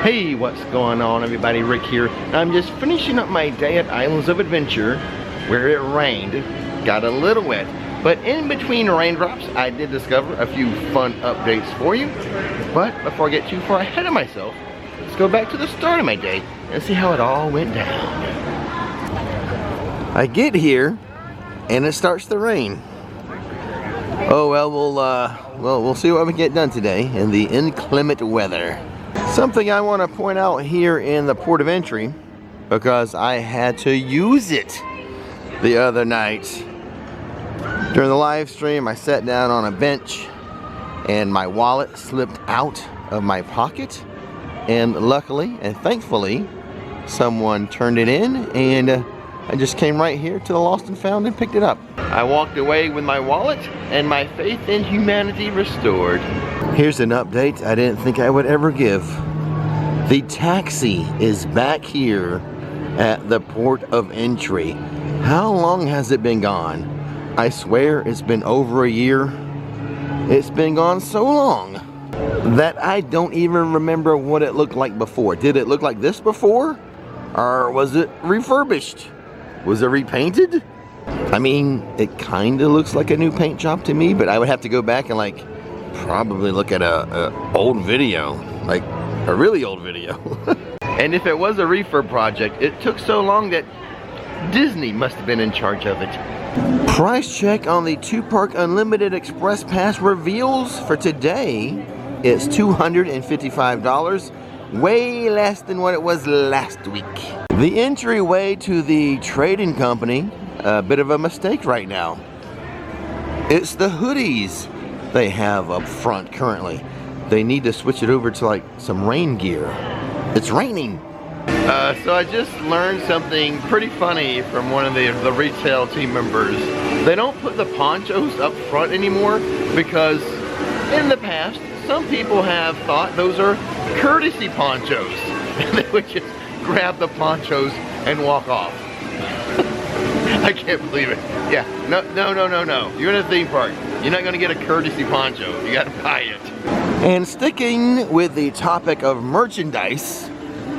Hey, what's going on everybody? Rick here. I'm just finishing up my day at Islands of Adventure where it rained, got a little wet, but in between raindrops I did discover a few fun updates for you. But before I get too far ahead of myself, let's go back to the start of my day and see how it all went down. I get here and it starts to rain. Oh well, we'll see what we can get done today in the inclement weather. Something I want to point out here in the port of entry, because I had to use it the other night. During the live stream, I sat down on a bench and my wallet slipped out of my pocket, and luckily and thankfully someone turned it in, and I just came right here to the Lost and Found and picked it up. I walked away with my wallet and my faith in humanity restored. Here's an update I didn't think I would ever give. The taxi is back here at the port of entry. How long has it been gone? I swear it's been over a year. It's been gone so long that I don't even remember what it looked like before. Did it look like this before? Or was it refurbished? Was it repainted? I mean, it kind of looks like a new paint job to me, but I would have to go back and probably look at a old video, like a really old video. And if it was a refurb project, it took so long that Disney must have been in charge of it. Price check on the 2-park Unlimited Express Pass reveals for today it's $255, way less than what it was last week. The entryway to the trading company, a bit of a mistake right now. It's the hoodies they have up front currently. They need to switch it over to some rain gear. It's raining. So I just learned something pretty funny from one of the retail team members. They don't put the ponchos up front anymore because in the past some people have thought those are courtesy ponchos. And they would just grab the ponchos and walk off. I can't believe it. Yeah, no. You're in a theme park. You're not gonna get a courtesy poncho. You gotta buy it. And sticking with the topic of merchandise,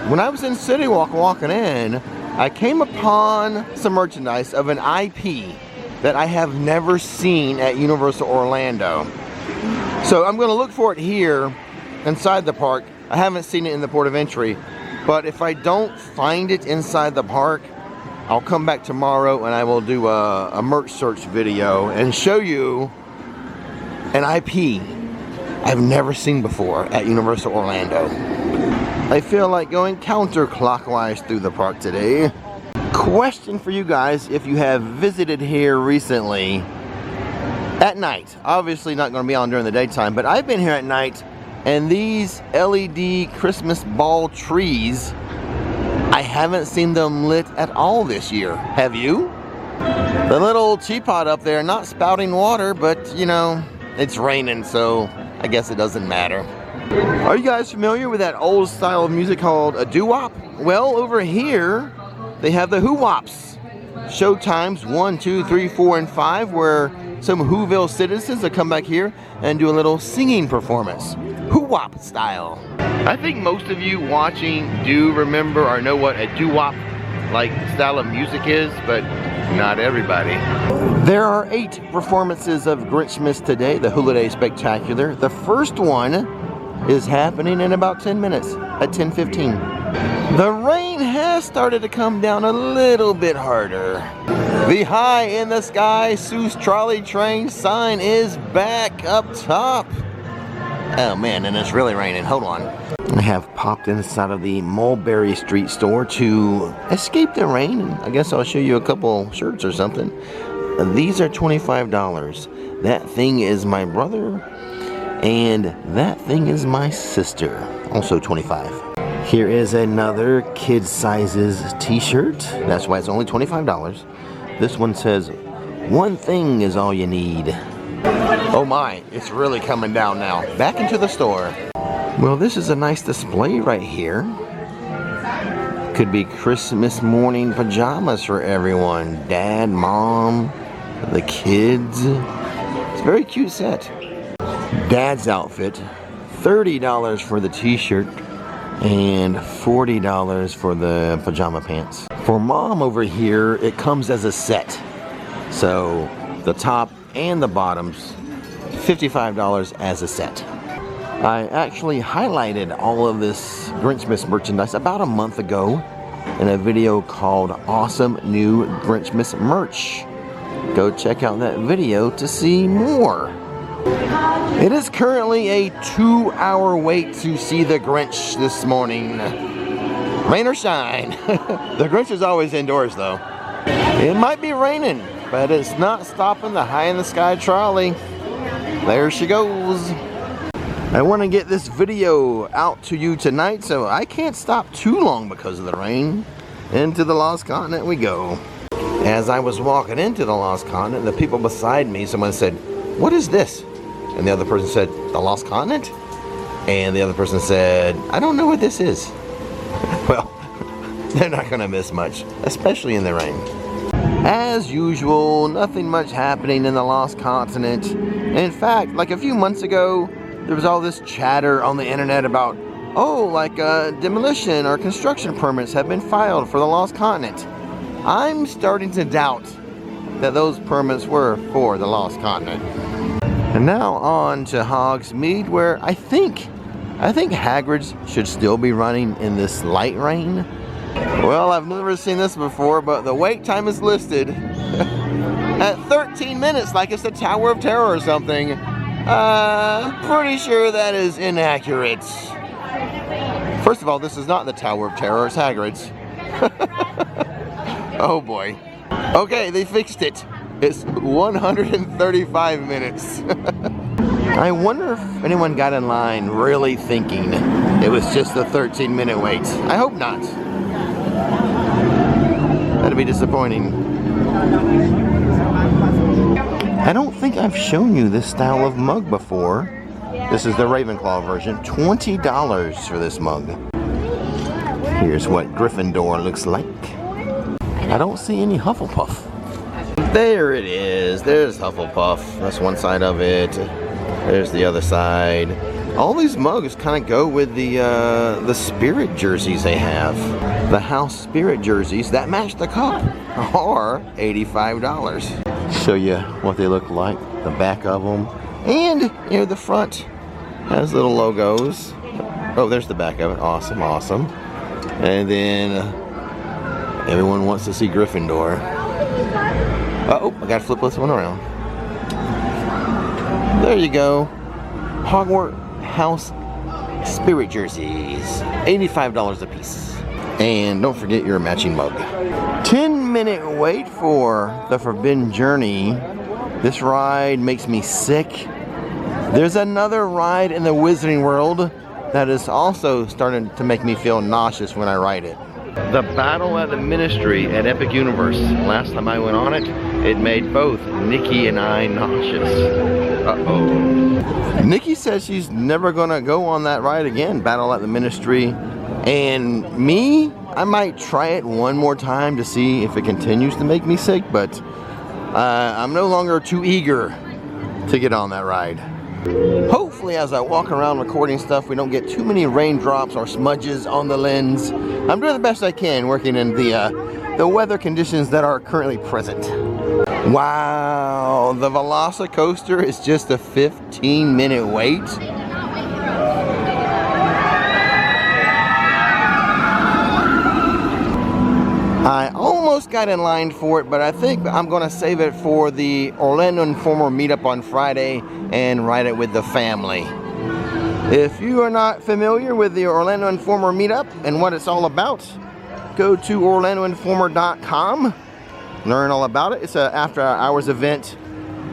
when I was in City Walk walking in, I came upon some merchandise of an IP that I have never seen at Universal Orlando. So I'm gonna look for it here inside the park. I haven't seen it in the port of entry, but if I don't find it inside the park, I'll come back tomorrow and I will do a merch search video and show you an IP I've never seen before at Universal Orlando. I feel like going counterclockwise through the park today. Question for you guys, if you have visited here recently at night. Obviously not going to be on during the daytime, but I've been here at night, and these LED Christmas ball trees, I haven't seen them lit at all this year. Have you? The little teapot up there, not spouting water, but you know, it's raining, so I guess it doesn't matter. Are you guys familiar with that old style of music called a doo-wop? Well, over here, they have the Who-Wops. Show times 1, 2, 3, 4, and 5, where some Whoville citizens will come back here and do a little singing performance. Who-Wop style. I think most of you watching do remember or know what a doo-wop style of music is, but not everybody. There are 8 performances of Grinchmas today, the Holiday Spectacular. The first one is happening in about 10 minutes at 10:15. The rain has started to come down a little bit harder. The High in the Sky Seuss Trolley Train sign is back up top. Oh man, and it's really raining. Hold on. I have popped inside of the Mulberry Street store to escape the rain. I guess I'll show you a couple shirts or something. These are $25. That thing is my brother, and that thing is my sister. Also 25. Here is another kid sizes t-shirt. That's why it's only $25. This one says, "One thing is all you need." Oh my, it's really coming down now. Back into the store. Well, this is a nice display right here. Could be Christmas morning pajamas for everyone. Dad, mom, the kids. It's a very cute set. Dad's outfit, $30 for the t-shirt. And $40 for the pajama pants. For Mom over here, it comes as a set. So the top and the bottoms, $55 as a set. I actually highlighted all of this Grinchmas merchandise about a month ago in a video called Awesome New Grinchmas Merch. Go check out that video to see more. It is currently a 2-hour wait to see the Grinch this morning. Rain or shine. The Grinch is always indoors though. It might be raining, but it's not stopping the high in the sky trolley. There she goes. I want to get this video out to you tonight, so I can't stop too long because of the rain. Into the Lost Continent we go. As I was walking into the Lost Continent, the people beside me, someone said, "What is this?" And the other person said, "The Lost Continent?" And the other person said, "I don't know what this is." Well, they're not going to miss much, especially in the rain. As usual, nothing much happening in the Lost Continent. In fact, like a few months ago, there was all this chatter on the internet about, oh, like demolition or construction permits have been filed for the Lost Continent. I'm starting to doubt that those permits were for the Lost Continent. And now on to Hogsmeade, where I think Hagrid's should still be running in this light rain. Well, I've never seen this before, but the wait time is listed at 13 minutes, like it's the Tower of Terror or something. I'm pretty sure that is inaccurate. First of all, this is not the Tower of Terror, it's Hagrid's. Oh boy. Okay, they fixed it. It's 135 minutes. I wonder if anyone got in line really thinking it was just a 13-minute wait. I hope not. That'd be disappointing. I don't think I've shown you this style of mug before. This is the Ravenclaw version. $20 for this mug. Here's what Gryffindor looks like. I don't see any Hufflepuff. There it is. There's Hufflepuff. That's one side of it. There's the other side. All these mugs kind of go with the spirit jerseys they have. The house spirit jerseys that match the cup are $85. Show you what they look like, the back of them, and you know the front has little logos. Oh, there's the back of it. Awesome, awesome. And then everyone wants to see Gryffindor. Oh, I gotta flip this one around. There you go. Hogwarts house spirit jerseys, $85 a piece. And don't forget your matching mug. 10-minute wait for the Forbidden Journey. This ride makes me sick. There's another ride in the Wizarding World that is also starting to make me feel nauseous when I ride it. The Battle at the Ministry at Epic Universe. Last time I went on it, it made both Nikki and I nauseous. Uh-oh. Nikki says she's never gonna go on that ride again, Battle at the Ministry. And me, I might try it one more time to see if it continues to make me sick, but I'm no longer too eager to get on that ride. Hopefully as I walk around recording stuff, we don't get too many raindrops or smudges on the lens. I'm doing the best I can working in the weather conditions that are currently present. Wow, the Velocicoaster is just a 15-minute wait. I almost got in line for it, but I think I'm going to save it for the Orlando Informer meetup on Friday and ride it with the family. If you are not familiar with the Orlando Informer meetup and what it's all about, go to orlandoinformer.com, learn all about it. It's an after-hours event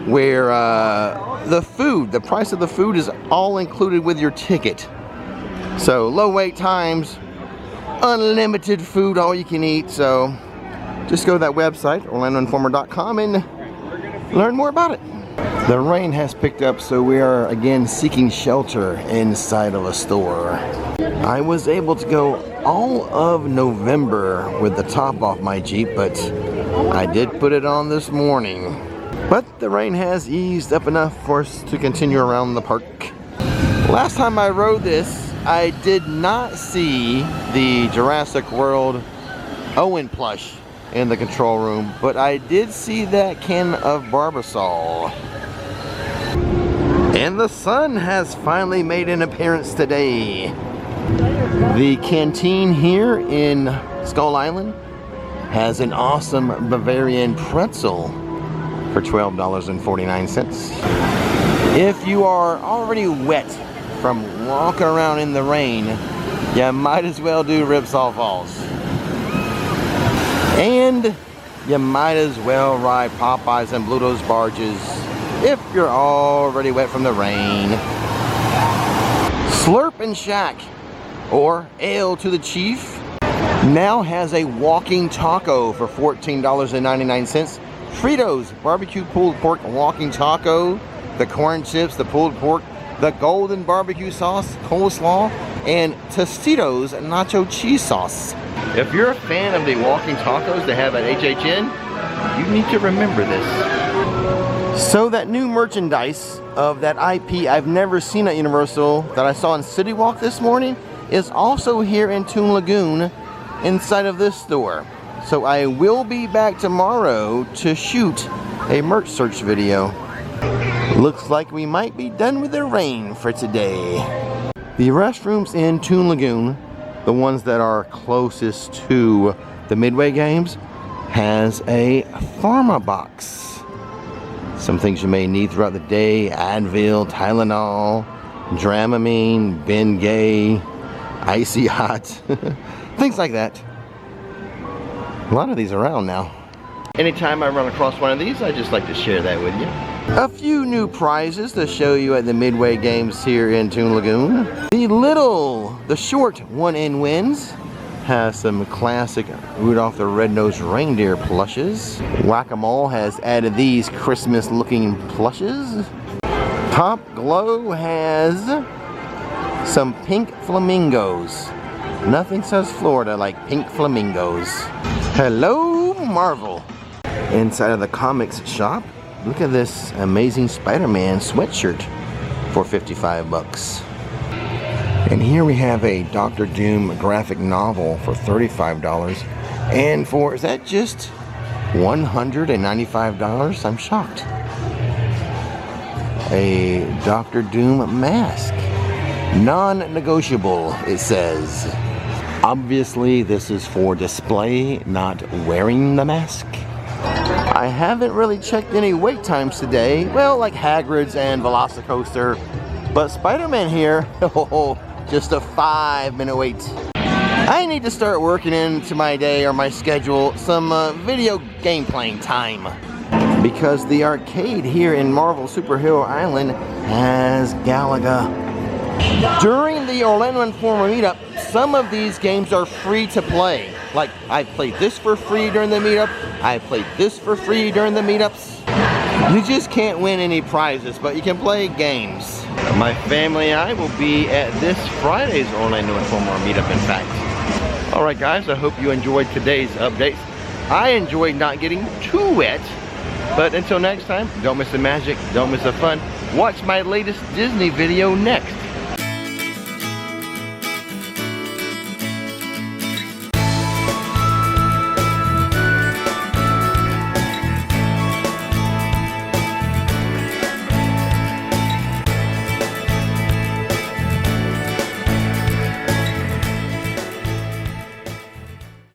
where the price of the food is all included with your ticket. So low wait times, unlimited food, all you can eat. So just go to that website, orlandoinformer.com, and learn more about it. The rain has picked up, so we are again seeking shelter inside of a store. I was able to go all of November with the top off my Jeep, but I did put it on this morning. But the rain has eased up enough for us to continue around the park. Last time I rode this, I did not see the Jurassic World Owen plush in the control room, but I did see that can of Barbasol. And the sun has finally made an appearance today. The canteen here in Skull Island has an awesome Bavarian pretzel for $12.49. If you are already wet from walking around in the rain, you might as well do Ripsaw Falls. And you might as well ride Popeyes and Bluto's barges if you're already wet from the rain. Slurp and Shack, or Ale to the Chief, now has a walking taco for $14.99. Fritos barbecue pulled pork walking taco, the corn chips, the pulled pork, the golden barbecue sauce, coleslaw, and Tostitos nacho cheese sauce. If you're a fan of the walking tacos they have at HHN, you need to remember this. So that new merchandise of that IP I've never seen at Universal that I saw in City Walk this morning is also here in Toon Lagoon inside of this store. So I will be back tomorrow to shoot a merch search video. Looks like we might be done with the rain for today. The restrooms in Toon Lagoon, the ones that are closest to the Midway games, has a pharma box. Some things you may need throughout the day: Advil, Tylenol, Dramamine, Bengay, Icy Hot, things like that. A lot of these around now. Anytime I run across one of these, I just like to share that with you. A few new prizes to show you at the Midway games here in Toon Lagoon. The short one-in wins has some classic Rudolph the Red-Nosed Reindeer plushes. Whack-A-Mole has added these Christmas-looking plushes. Top Glow has some pink flamingos. Nothing says Florida like pink flamingos. Hello, Marvel. Inside of the comics shop, look at this amazing Spider-Man sweatshirt for 55 bucks. And here we have a Doctor Doom graphic novel for $35. And for, is that just $195? I'm shocked. A Doctor Doom mask. Non-negotiable, it says. Obviously, this is for display, not wearing the mask. I haven't really checked any wait times today. Well, like Hagrid's and Velocicoaster. But Spider-Man here, oh, just a 5-minute wait. I need to start working into my day or my schedule some video game playing time. Because the arcade here in Marvel Superhero Island has Galaga. During the Orlando Informer meetup, some of these games are free to play. Like, I played this for free during the meetup. I played this for free during the meetups. You just can't win any prizes, but you can play games. My family and I will be at this Friday's Orlando Informer meetup, in fact. Alright guys, I hope you enjoyed today's updates. I enjoyed not getting too wet. But until next time, don't miss the magic, don't miss the fun. Watch my latest Disney video next.